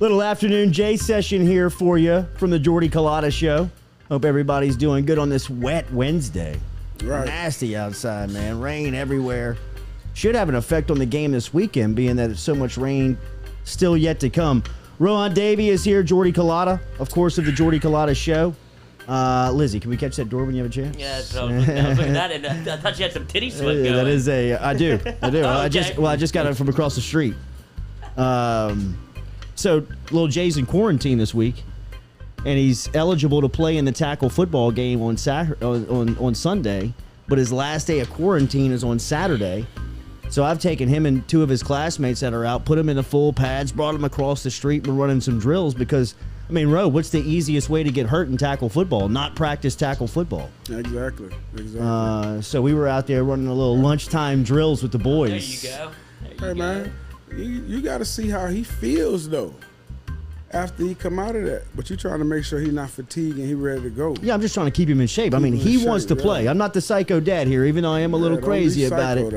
Little afternoon J session here for you from the Jordy Culotta Show. Hope everybody's doing good on this wet Wednesday. Right. Nasty outside, man. Rain everywhere. Should have an effect on the game this weekend, being that it's so much rain still yet to come. Rohan Davey is here, Jordy Culotta, of course, of the Jordy Culotta Show. Lizzie, can we catch that door when you have a chance? Yeah, I was looking at that, and I thought you had some titty sweat going. That is I do. Oh, okay. I just got it from across the street. So little Jay's in quarantine this week, and he's eligible to play in the tackle football game on Sunday, but his last day of quarantine is on Saturday. So I've taken him and two of his classmates that are out, put him in the full pads, brought him across the street. We're running some drills because, I mean, Ro, what's the easiest way to get hurt in tackle football? Not practice tackle football. Exactly. So we were out there running a little lunchtime drills with the boys. There you go. Hey, man, you got to see how he feels, though, after he come out of that. But you're trying to make sure he's not fatigued and he's ready to go. Yeah, I'm just trying to keep him in shape. I mean, he wants to play. I'm not the psycho dad here, even though I am a little crazy about it.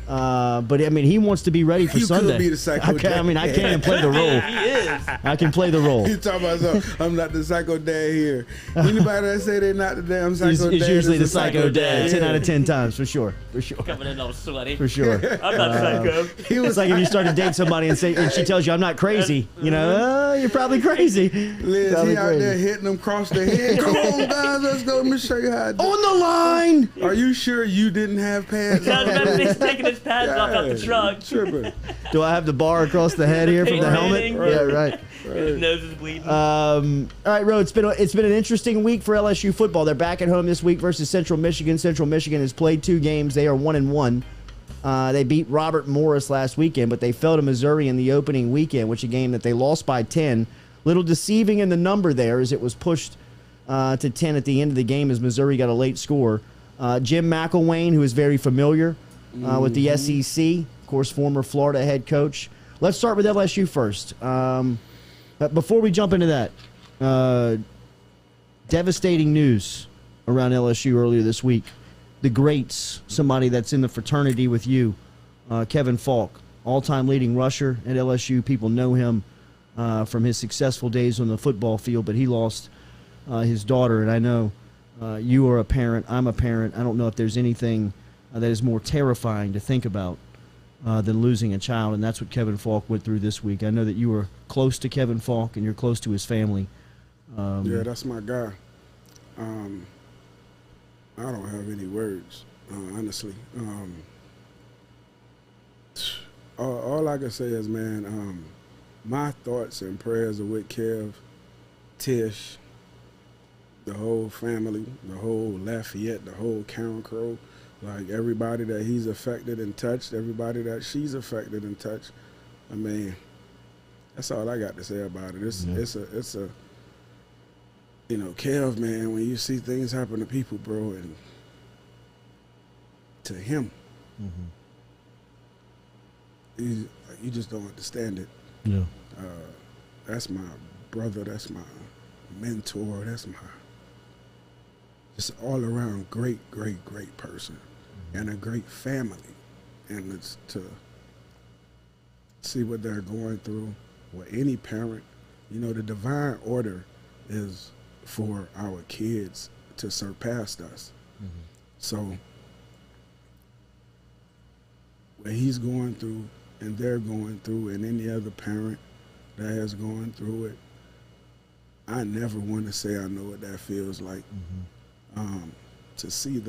But, I mean, he wants to be ready for Sunday. You could be the psycho dad. I mean, I can't play the role. He is. I can play the role. You talking about something? I'm not the psycho dad here. Anybody that say they're not the damn psycho dad It's usually the is a psycho dad. 10 Yeah. out of 10 times, for sure. For sure. Coming in all sweaty. For sure. I'm not psycho. It's like if you start to date somebody and she tells you I'm not crazy, you know, you're probably crazy. Liz, he out there hitting them across the head. Come on, guys, let's go. Let me show you how to do it. On the line. Are you sure you didn't have pads I on? remember he's taking his pads off out the truck. Tripping. Do I have the bar across the head here from the helmet? Right. Yeah, right. His nose is bleeding. All right, Ro, it's been an interesting week for LSU football. They're back at home this week versus Central Michigan. Central Michigan has played 2 games. They are 1-1. They beat Robert Morris last weekend, but they fell to Missouri in the opening weekend, which is a game that they lost by 10. Little deceiving in the number there as it was pushed to 10 at the end of the game as Missouri got a late score. Jim McElwain, who is very familiar with the SEC, of course, former Florida head coach. Let's start with LSU first. But before we jump into that, devastating news around LSU earlier this week. The greats, somebody that's in the fraternity with you, Kevin Faulk, all-time leading rusher at LSU. People know him from his successful days on the football field, but he lost his daughter, and I know you are a parent, I'm a parent. I don't know if there's anything that is more terrifying to think about than losing a child, and that's what Kevin Faulk went through this week. I know that you were close to Kevin Faulk, and you're close to his family. Yeah, that's my guy. I don't have any words, honestly. All I can say is, man, my thoughts and prayers are with Kev, Tish, the whole family, the whole Lafayette, the whole Karen Crow, like everybody that he's affected and touched, everybody that she's affected and touched. I mean, that's all I got to say about it. It's a you know, Kev, man, when you see things happen to people, bro, and to him, you just don't understand it. Yeah. That's my brother. That's my mentor. That's my just all around great person and a great family. And it's to see what they're going through with any parent. You know, the divine order is for our kids to surpass us. So what he's going through and they're going through and any other parent that has gone through it, I never want to say I know what that feels like. To see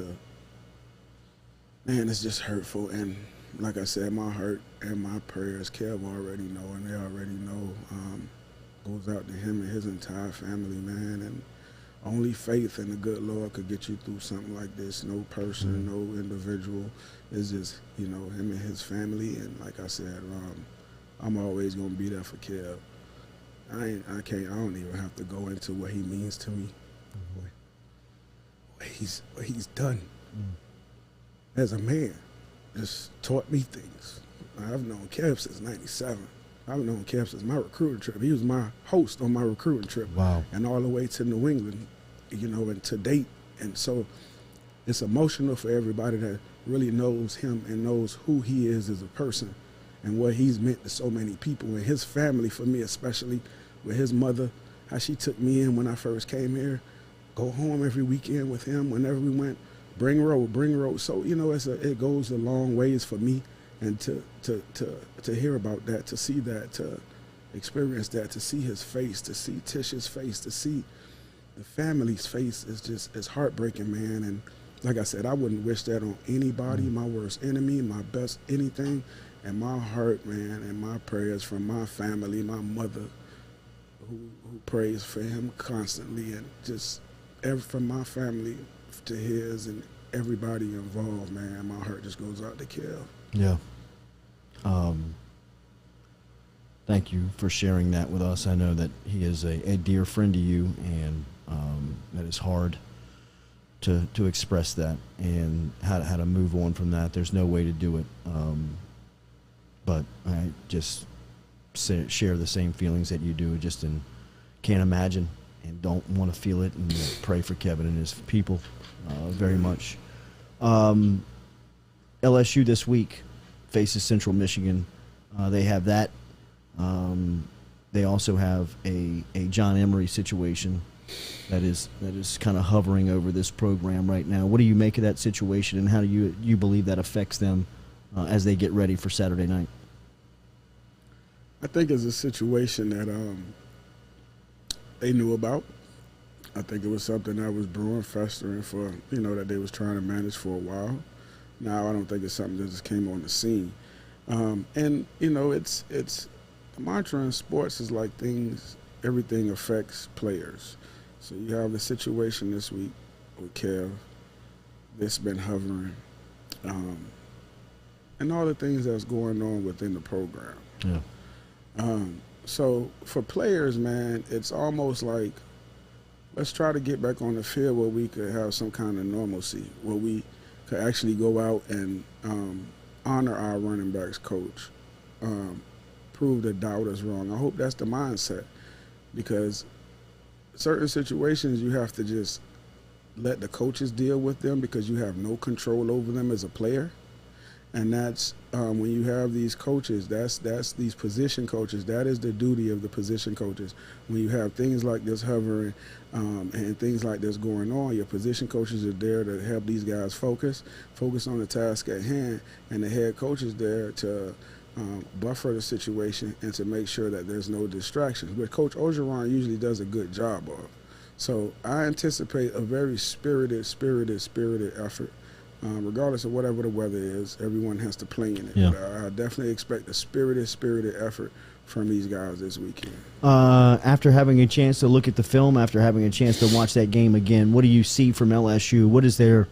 man, it's just hurtful. And like I said, my hurt and my prayers, Kev already know, and they already know, goes out to him and his entire family, man. And only faith in the good Lord could get you through something like this. No person, no individual. It's just, you know, him and his family. And like I said, I'm always going to be there for Kev. I don't even have to go into what he means to me. What he's done as a man. Just taught me things. I've known Kev since '97. I've known Kev since my recruiting trip. He was my host on my recruiting trip. Wow. And all the way to New England, you know, and to date. And so it's emotional for everybody that really knows him and knows who he is as a person and what he's meant to so many people and his family, for me especially, with his mother, how she took me in when I first came here, go home every weekend with him whenever we went, bring road. So, you know, it goes a long ways for me, and to hear about that, to see that, to experience that, to see his face, to see Tish's face, to see the family's face is heartbreaking, man. And like I said, I wouldn't wish that on anybody, my worst enemy, my best anything. And my heart, man, and my prayers from my family, my mother, who prays for him constantly, and just from my family to his and everybody involved, man, my heart just goes out to Kev. Yeah. Thank you for sharing that with us. I know that he is a dear friend to you, and that is hard to express that and how to move on from that. There's no way to do it. But I just share the same feelings that you do, can't imagine and don't want to feel it, and pray for Kevin and his people very much. LSU this week faces Central Michigan. They have that. They also have a John Emery situation that is kind of hovering over this program right now. What do you make of that situation, and how do you believe that affects them as they get ready for Saturday night? I think it's a situation that they knew about. I think it was something that was brewing, festering for, that they was trying to manage for a while. Now, I don't think it's something that just came on the scene. And, it's the mantra in sports is like everything affects players. So you have the situation this week with Kev that's been hovering, and all the things that's going on within the program. Yeah. So for players, man, it's almost like, let's try to get back on the field where we could have some kind of normalcy, where we could actually go out and honor our running backs coach, prove the doubters wrong. I hope that's the mindset, because certain situations you have to just let the coaches deal with them, because you have no control over them as a player. And that's when you have these coaches, that's these position coaches, that is the duty of the position coaches. When you have things like this hovering and things like this going on, your position coaches are there to help these guys focus on the task at hand, and the head coach is there to buffer the situation and to make sure that there's no distractions, which Coach Orgeron usually does a good job of. So I anticipate a very spirited effort. Regardless of whatever the weather is, everyone has to play in it. Yeah. But I definitely expect a spirited effort from these guys this weekend. After having a chance to look at the film, after having a chance to watch that game again, what do you see from LSU? What is their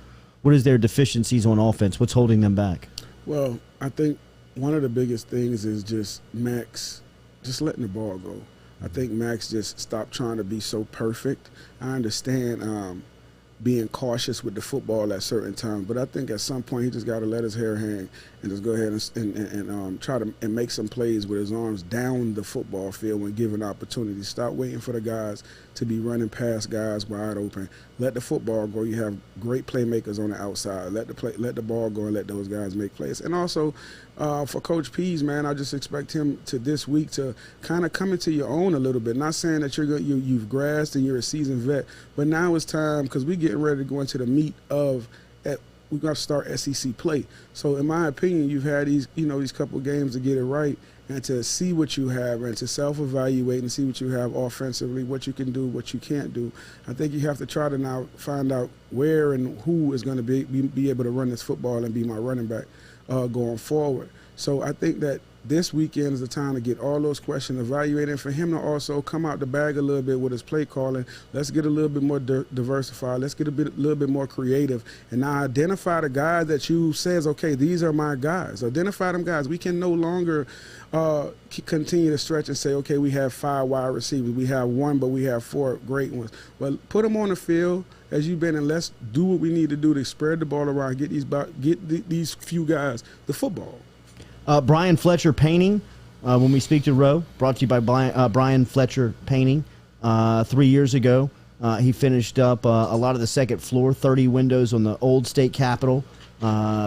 deficiencies on offense? What's holding them back? Well, I think one of the biggest things is just Max just letting the ball go. I think Max just stopped trying to be so perfect. I understand being cautious with the football at certain times, but I think at some point he just got to let his hair hang and just go ahead and try to make some plays with his arms down the football field when given opportunities. Stop waiting for the guys to be running past guys wide open. Let the football go. You have great playmakers on the outside. Let the ball go and let those guys make plays. And also for Coach Pease, man, I just expect him to this week to kind of come into your own a little bit. Not saying that you've grasped and you're a seasoned vet, but now it's time, because we're getting ready to go into the meat of we're going to start SEC play. So in my opinion, you've had these couple of games to get it right and to see what you have and to self-evaluate and see what you have offensively, what you can do, what you can't do. I think you have to try to now find out where and who is going to be able to run this football and be my running back going forward. So I think that this weekend is the time to get all those questions evaluated, and for him to also come out the bag a little bit with his play calling. Let's get a little bit more diversified. Let's get a little bit more creative, and now identify the guys that you says, okay, these are my guys. Identify them guys. We can no longer continue to stretch and say, okay, we have 5 wide receivers. We have 1, but we have 4 great ones. Well, put them on the field as you've been, and let's do what we need to do to spread the ball around, get these few guys the football. Brian Fletcher Painting, when we speak to Roe, brought to you by Brian Fletcher Painting. 3 years ago, he finished up a lot of the second floor, 30 windows on the old state capitol.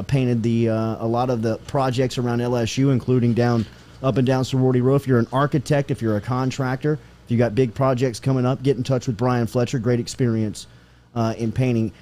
painted a lot of the projects around LSU, including up and down Sorority Row. If you're an architect, if you're a contractor, if you got big projects coming up, get in touch with Brian Fletcher. Great experience in painting.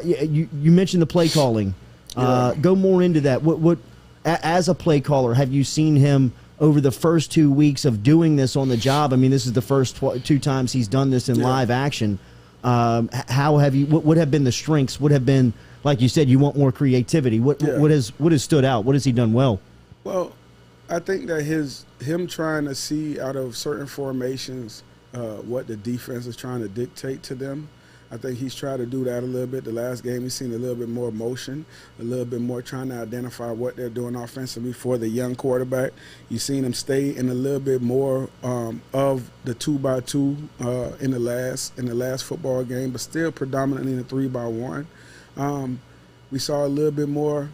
You mentioned the play calling. Go more into that. What as a play caller, have you seen him over the first 2 weeks of doing this on the job? I mean, this is the first 2 times he's done this in live action. How have you? What have been the strengths? What have been, like you said, you want more creativity? What has stood out? What has he done well? Well, I think that him trying to see out of certain formations what the defense is trying to dictate to them. I think he's tried to do that a little bit. The last game, he's seen a little bit more motion, a little bit more trying to identify what they're doing offensively for the young quarterback. You've seen him stay in a little bit more of the 2x2 in the last football game, but still predominantly in the 3x1. We saw a little bit more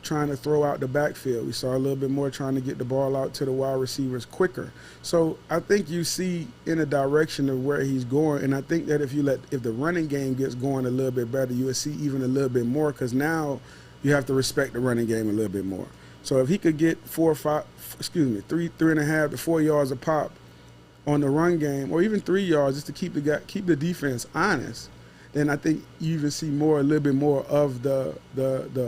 trying to throw out the backfield. We saw a little bit more trying to get the ball out to the wide receivers quicker. So I think you see in the direction of where he's going, and I think that if the running game gets going a little bit better, you will see even a little bit more, because now you have to respect the running game a little bit more. So if he could get 3.5 to 4 yards a pop on the run game, or even 3 yards just to keep the defense honest, then I think you even see a little bit more of the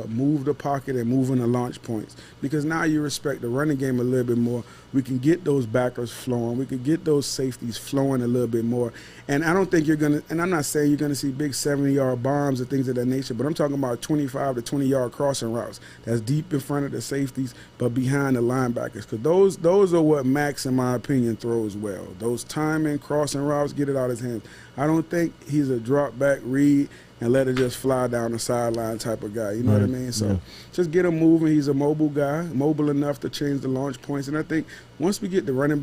move the pocket and moving the launch points, because now you respect the running game a little bit more. We can get those backers flowing. We could get those safeties flowing a little bit more. And I don't think you're going to – and I'm not saying you're going to see big 70-yard bombs and things of that nature, but I'm talking about 25 to 20-yard crossing routes. That's deep in front of the safeties but behind the linebackers, because those are what Max, in my opinion, throws well. Those timing, crossing routes, get it out of his hands. I don't think he's a drop-back read and let it just fly down the sideline type of guy. You know what I mean? So just get him moving. He's a mobile guy, mobile enough to change the launch points. And I think once we get the running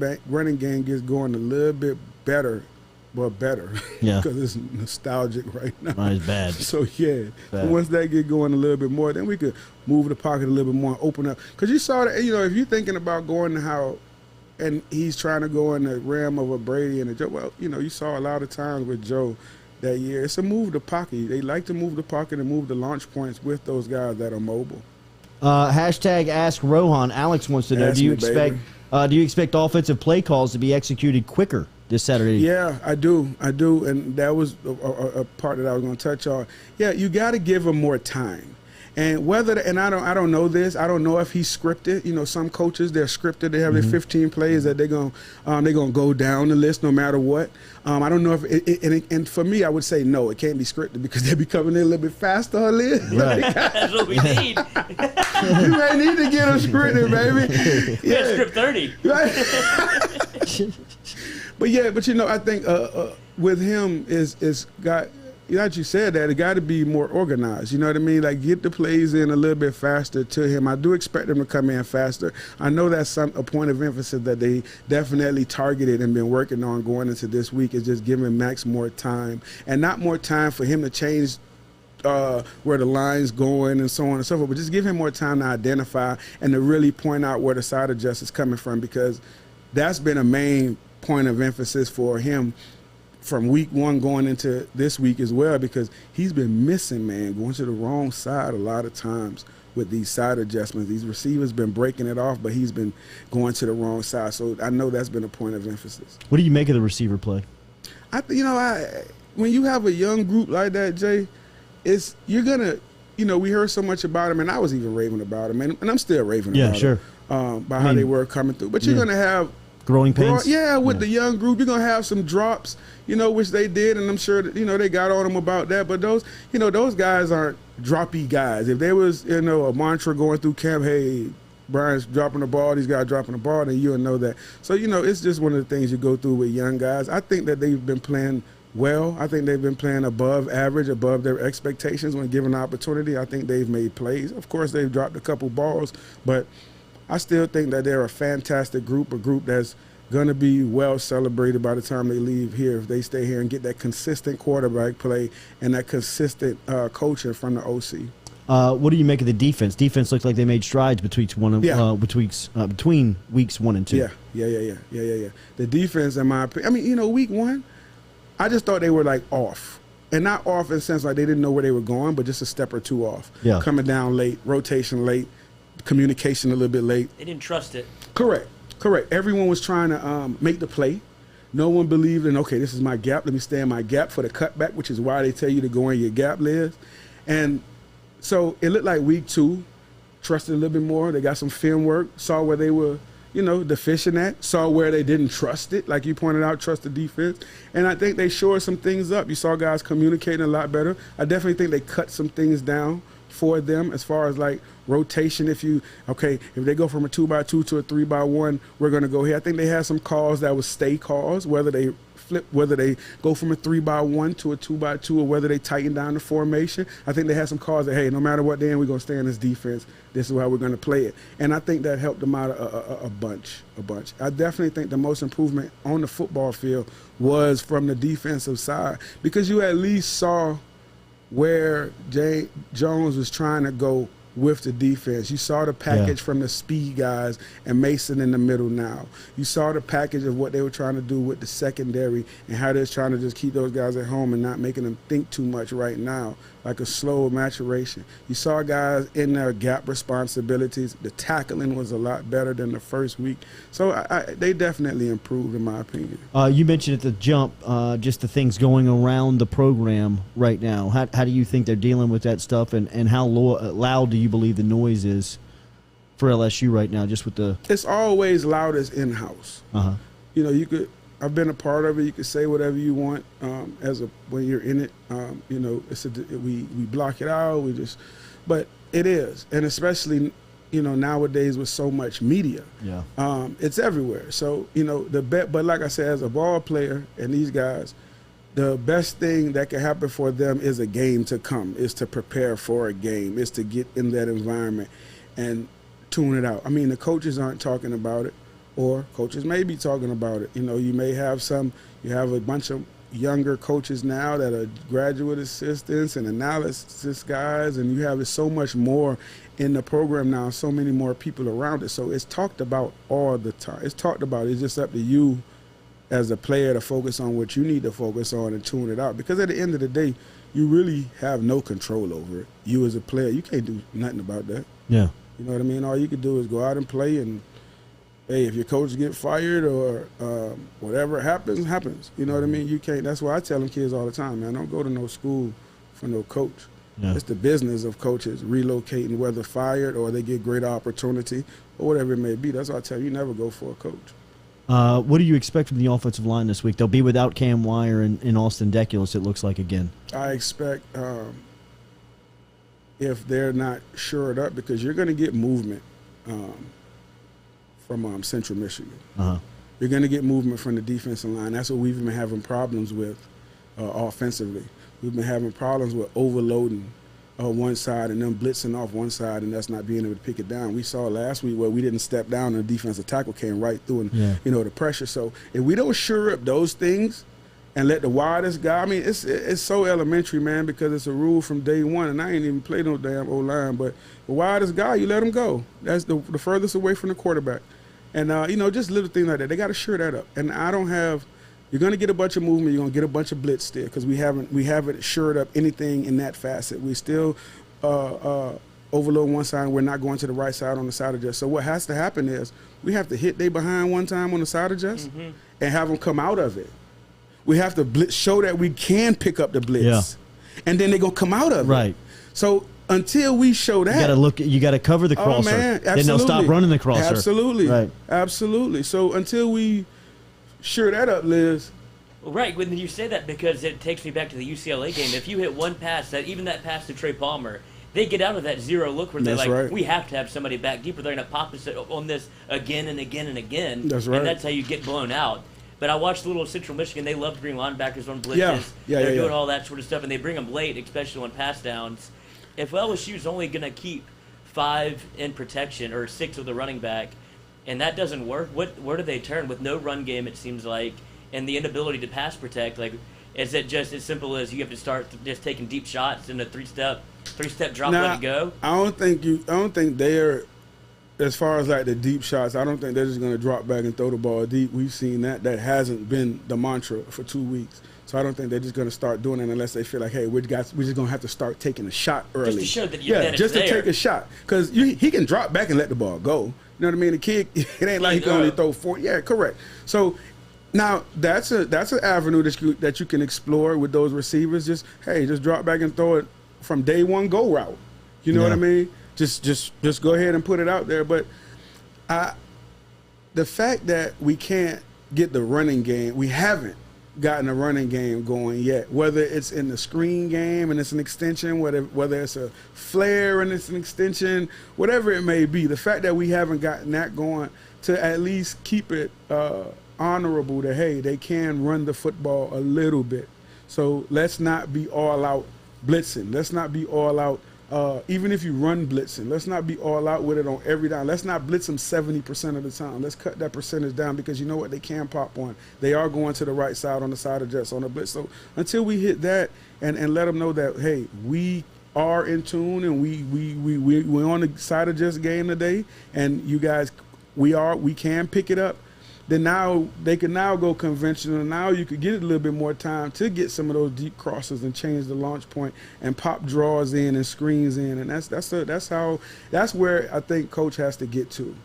game gets going a little bit better, because it's nostalgic right now. Oh, it's bad. So, So once that get going a little bit more, then we could move the pocket a little bit more, open up. Because you saw that, if you're thinking about going to how – and he's trying to go in the realm of a Brady and a Joe. Well, you saw a lot of times with Joe that year. It's a move the pocket. They like to move the pocket and move the launch points with those guys that are mobile. Hashtag Ask Rohan. Alex wants to know: Do you expect offensive play calls to be executed quicker this Saturday? Yeah, I do, and that was a part that I was going to touch on. Yeah, you got to give them more time. And I don't know this. I don't know if he's scripted. Some coaches, they're scripted. They have their 15 plays that they're gonna go down the list no matter what. I don't know if and for me, I would say no, it can't be scripted, because they're becoming a little bit faster. Right. That's what we need. You may need to get them scripted, baby. Yeah, script 30. Right. But I think with him is got. Like you said, that it got to be more organized. You know what I mean? Like, get the plays in a little bit faster to him. I do expect him to come in faster. I know that's a point of emphasis that they definitely targeted and been working on going into this week, is just giving Max more time, and not more time for him to change where the line's going and so on and so forth, but just give him more time to identify and to really point out where the side adjust is coming from, because that's been a main point of emphasis for him from week 1 going into this week as well, because he's been missing, going to the wrong side a lot of times with these side adjustments. These receivers been breaking it off, but he's been going to the wrong side. So I know that's been a point of emphasis. What do you make of the receiver play? When you have a young group like that, Jay, you're gonna, we heard so much about him, and I was even raving about him, and I'm still raving about him. By how they were coming through. But you're gonna have growing pains. With the young group, you're gonna have some drops, which they did, and I'm sure that they got on them about that. But those guys aren't droppy guys. If there was a mantra going through camp, hey, Brian's dropping the ball, these guys dropping the ball, then you'll know that. So it's just one of the things you go through with young guys. I think that they've been playing well. I think they've been playing above average, above their expectations when given the opportunity. I think they've made plays. Of course, they've dropped a couple balls, but I still think that they're a fantastic group, a group that's going to be well celebrated by the time they leave here, if they stay here and get that consistent quarterback play and that consistent coaching from the OC. What do you make of the defense? Defense looks like they made strides between weeks 1 and 2. Yeah. The defense, in my opinion, week 1, I just thought they were off. and not off in the sense like they didn't know where they were going, but just a step or two off. Yeah. Coming down late, rotation late, communication a little bit late. They didn't trust it. Correct. Everyone was trying to make the play. No one believed in, okay, this is my gap. Let me stay in my gap for the cutback, which is why they tell you to go in your gap, Liz. And so it looked like week 2, trusted a little bit more. They got some film work, saw where they were, deficient at, saw where they didn't trust it, like you pointed out, trust the defense. And I think they shored some things up. You saw guys communicating a lot better. I definitely think they cut some things down for them as far as like rotation. If they go from a 2x2 to a 3x1, we're going to go here. I think they had some calls that was stay calls, whether they go from a 3x1 to a 2x2 or whether they tighten down the formation. I think they had some calls that, hey, no matter what, then we're going to stay in this defense. This is how we're going to play it. And I think that helped them out a bunch. I definitely think the most improvement on the football field was from the defensive side, because you at least saw where Jay Jones was trying to go with the defense. You saw the package from the speed guys and Mason in the middle now. You saw the package of what they were trying to do with the secondary and how they're trying to just keep those guys at home and not making them think too much right now, like a slow maturation. You saw guys in their gap responsibilities. The tackling was a lot better than the first week. So they definitely improved, in my opinion. You mentioned at the jump just the things going around the program right now. How do you think they're dealing with that stuff, and how loud do you believe the noise is for LSU right now, just with the... It's always loudest in-house. Uh-huh. I've been a part of it. You can say whatever you want when you're in it. We block it out. But it is, and especially nowadays with so much media, it's everywhere. So but like I said, as a ball player and these guys, the best thing that can happen for them is a game to come. Is to prepare for a game. Is to get in that environment and tune it out. I mean, the coaches aren't talking about it. Or coaches may be talking about it. You may have you have a bunch of younger coaches now that are graduate assistants and analysis guys, and you have so much more in the program now, so many more people around it. So it's talked about all the time. It's talked about. It's just up to you as a player to focus on what you need to focus on and tune it out. Because at the end of the day, you really have no control over it. You as a player, you can't do nothing about that. Yeah. You know what I mean? All you can do is go out and play, and hey, if your coach get fired or whatever happens. You know what I mean? You can't. That's why I tell them kids all the time, man, don't go to no school for no coach. Yeah. It's the business of coaches relocating, whether fired or they get great opportunity or whatever it may be. That's why I tell you never go for a coach. What do you expect from the offensive line this week? They'll be without Cam Wire and Austin Deculus, it looks like, again. I expect if they're not shored up, because you're going to get movement from Central Michigan. Uh-huh. You're going to get movement from the defensive line. That's what we've been having problems with offensively. We've been having problems with overloading one side and then blitzing off one side and us not being able to pick it down. We saw last week where we didn't step down and the defensive tackle came right through and, the pressure. So if we don't shore up those things and let the widest guy, I mean, it's so elementary, man, because it's a rule from day one, and I ain't even played no damn O-line, but the widest guy, you let him go. That's the furthest away from the quarterback. And, just little things like that. They got to shore that up. And you're going to get a bunch of movement. You're going to get a bunch of blitz still, because we haven't shored up anything in that facet. We still overload one side, and we're not going to the right side on the side adjust. So what has to happen is we have to hit they behind one time on the side adjust and have them come out of it. We have to show that we can pick up the blitz, and then they're going to come out of it. Right. So until we show that, you got to cover the crosser. Oh, man, then they'll stop running the crosser. Absolutely. Right. Absolutely. So until we sure that up, Liz. Right, when you say that, because it takes me back to the UCLA game. If you hit one pass, even that pass to Trey Palmer, they get out of that zero look where they're like, right, we have to have somebody back deeper. They're going to pop us on this again and again and again. That's right. And that's how you get blown out. But I watched a little Central Michigan. They love to bring linebackers on blitzes. They're doing all that sort of stuff, and they bring them late, especially on pass downs. If LSU's only going to keep 5 in protection or 6 with the running back, and that doesn't work, where do they turn? With no run game, it seems like, and the inability to pass protect, like, is it just as simple as you have to start just taking deep shots in a three-step drop, let it go? I don't think as far as like the deep shots, I don't think they're just going to drop back and throw the ball deep. We've seen that. That hasn't been the mantra for 2 weeks. So I don't think they're just going to start doing it unless they feel like, hey, we're just going to have to start taking a shot early. Just to show that you're just to take a shot. Because he can drop back and let the ball go. You know what I mean? The kid, it ain't like he can only throw 4. Yeah, correct. So now that's an avenue that you can explore with those receivers. Just drop back and throw it from day one go route. You know what I mean? Just go ahead and put it out there. But the fact that we can't get the running game, we haven't gotten a running game going yet. Whether it's in the screen game and it's an extension, whether it's a flare and it's an extension, whatever it may be, the fact that we haven't gotten that going to at least keep it honorable that, hey, they can run the football a little bit. So let's not be all out blitzing. Let's not be all out. Even if you run blitzing, let's not be all out with it on every down. Let's not blitz them 70% of the time. Let's cut that percentage down because you know what? They can pop one. They are going to the right side on the side of Jets on the blitz. So until we hit that and let them know that, hey, we are in tune and we're on the side of Jets game today, and you guys, we can pick it up. Then now they can now go conventional. Now you could get a little bit more time to get some of those deep crosses and change the launch point and pop draws in and screens in, and that's where I think coach has to get to,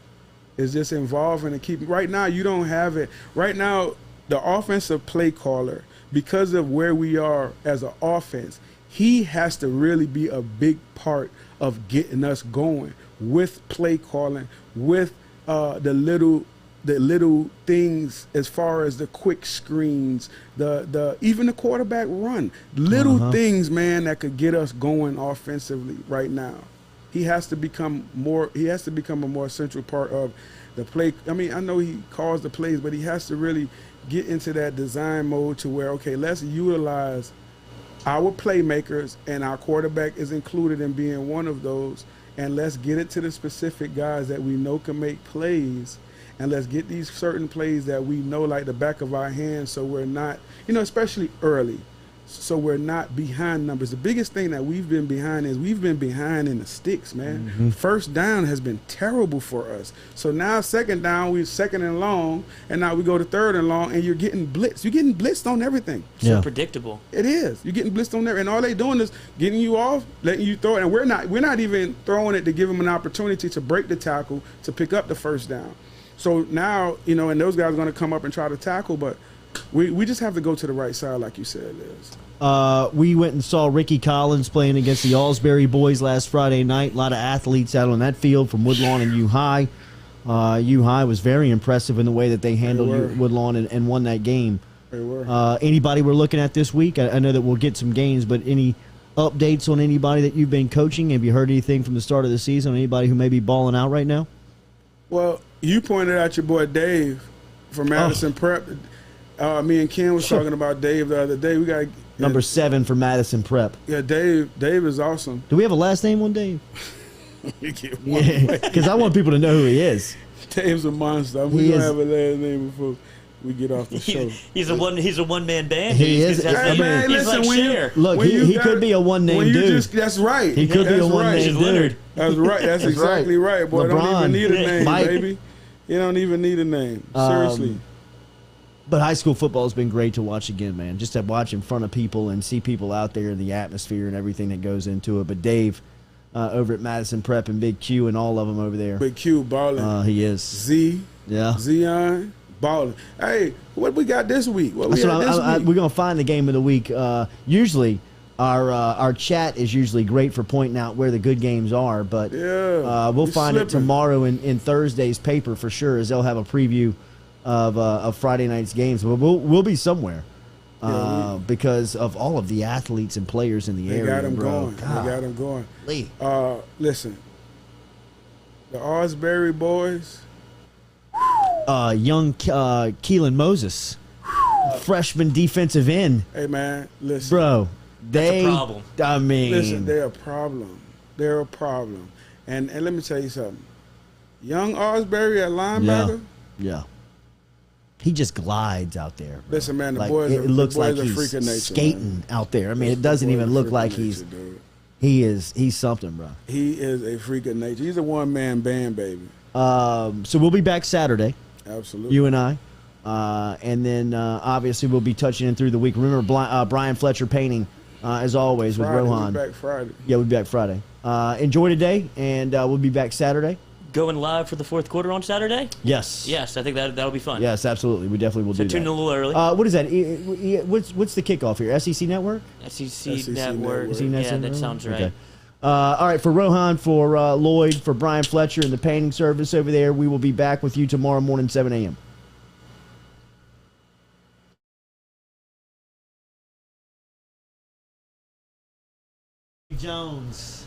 is just involving and keeping. Right now you don't have it. Right now the offensive play caller, because of where we are as an offense, he has to really be a big part of getting us going with play calling, with the little things as far as the quick screens, even the quarterback run, little things, man, that could get us going offensively right now. He has to become a more central part of the play. I mean, I know he calls the plays, but he has to really get into that design mode to where, okay, let's utilize our playmakers, and our quarterback is included in being one of those, and let's get it to the specific guys that we know can make plays. And let's get these certain plays that we know like the back of our hands, so we're not, especially early, so we're not behind numbers. The biggest thing that we've been behind is we've been behind in the sticks, man. Mm-hmm. First down has been terrible for us. So now second down, we're second and long, and now we go to third and long, and you're getting blitzed. You're getting blitzed on everything. So predictable. It is. You're getting blitzed on everything, and all they doing is getting you off, letting you throw it, and we're not even throwing it to give them an opportunity to break the tackle, to pick up the first down. So now, and those guys are going to come up and try to tackle, but we just have to go to the right side, like you said, Liz. We went and saw Ricky Collins playing against the Alsbury boys last Friday night. A lot of athletes out on that field from Woodlawn and U-High. U-High was very impressive in the way that they handled Woodlawn and won that game. They were. Anybody we're looking at this week? I know that we'll get some games, but any updates on anybody that you've been coaching? Have you heard anything from the start of the season? Anybody who may be balling out right now? Well, you pointed out your boy Dave from Madison Prep. Me and Ken was talking about Dave the other day. We got number 7 for Madison Prep. Yeah, Dave is awesome. Do we have a last name on Dave? Yeah, because I want people to know who he is. Dave's a monster. We're gonna have a last name before we get off the show. He's a one-man band. He is. Look, he could be a one-name dude. That's right. He could be a one-name dude. That's right. That's exactly right. Boy, LeBron. Don't even need a name, Mike. baby. You don't even need a name. Seriously. But high school football has been great to watch again, man. Just to watch in front of people and see people out there in the atmosphere and everything that goes into it. But Dave over at Madison Prep and Big Q and all of them over there. Big Q balling. He is. Zion balling. Hey, what we got this week? What we got this week? We're going to find the game of the week. Usually our chat is usually great for pointing out where the good games are, but we'll find it tomorrow in Thursday's paper for sure, as they'll have a preview of Friday night's games. We'll be somewhere because of all of the athletes and players in the area. They got them bro. going. God. They got them going. Lee. Listen, the Alsbury boys. Young Keelan Moses, freshman defensive end. Hey man, listen, bro. That's a problem. I mean, listen, they're a problem. They're a problem. And let me tell you something. Young Alsbury at linebacker. Yeah. He just glides out there. Bro. Listen, man, the like, boys it looks like he's freak of nature, skating man. out there. I mean, it doesn't even look like he's. Dude. He's something, bro. He is a freak of nature. He's a one-man band, baby. So we'll be back Saturday. Absolutely. You and I. And then obviously we'll be touching in through the week. Remember Brian Fletcher painting, as always, Friday, with Rohan. We'll be back Friday. Yeah, we'll be back Friday. Enjoy today, and we'll be back Saturday. Going live for the fourth quarter on Saturday? Yes. Yes, I think that'll be fun. Yes, absolutely. We definitely will do that. So tune in a little early. What is that? What's the kickoff here? SEC Network? SEC Network. SEC Network. Yeah, that sounds right. Okay. All right, for Rohan, for Lloyd, for Brian Fletcher and the painting service over there, we will be back with you tomorrow morning, 7 a.m. Jones.